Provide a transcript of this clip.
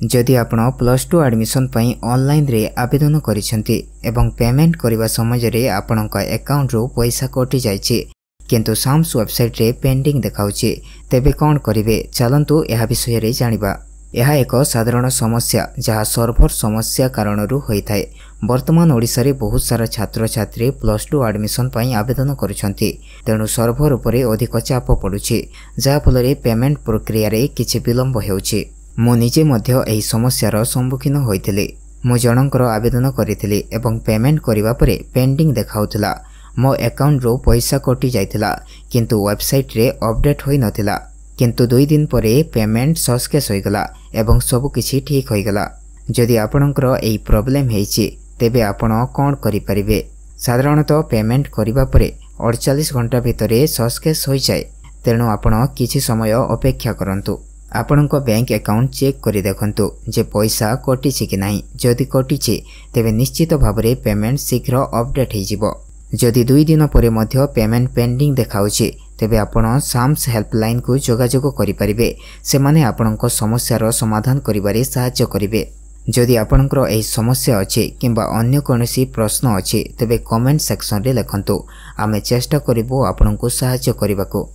जदि आपण +2 एडमिशन पई ऑनलाइन रे आवेदन करिसेंती एवं पेमेंट करबा समय रे आपनका अकाउंट रो पैसा कटि जायछि किंतु साम्स वेबसाइट रे पेंडिंग देखाउछि तेबे कोन करिवे चलंतु एहा विषय रे जानिबा। यह एक साधारण समस्या जहाँ सर्भर समस्या कारणरू होइथाय। वर्तमान ओडिसा रे बहुत सारा छात्र छात्री +2 एडमिशन पई आवेदन करुछंती तेणु सर्भर उपरे अधिक चाप पडुछि जहा फल रे पेमेंट प्रक्रिया रे किछि विलंब हेउछि। मु निजे मध्य एही समस्यार सम्मुखीन होइथिली। मु जनकर आवेदन करिथिली एवं पेमेंट करिवा परे पेंडिंग देखाउथला। मो अकाउंट रो पैसा कटि जाइथिला किंतु वेबसाइट रे अपडेट होई नथिला किंतु 2 दिन परे पेमेंट सक्सेस होइगला एवं सब किछि ठीक होइगला। जदि आपणकर एही प्रॉब्लम हेछि तेबे आपण कोन करि परिबे। साधारणतः पेमेंट करिवा परे 48 घंटा भितरे सक्सेस होई जाय तेणु आपण किछि समय अपेक्षा करंतु। आपणक बैंक अकाउंट चेक करि देखंतु जे पैसा कटिछि कि नाही। जदि कटिछि तेबे निश्चित भाबरे पेमेंट शीघ्र अपडेट हे जिवो। जदि 2 दिन परे मध्य पेमेंट पेंडिंग देखाउछि तेबे आपण साम्स हेल्पलाइन को जोगाजोग करि परिबे। से माने आपणक समस्यार समाधान करिबारे सहायता करिवे। जदि आपणकर एही समस्या अछि किंबा अन्य कोनोसी प्रश्न अछि तेबे कमेंट सेक्शन रे लिखंतु। आमे चेष्टा करिवो आपणको सहायता करिबाको।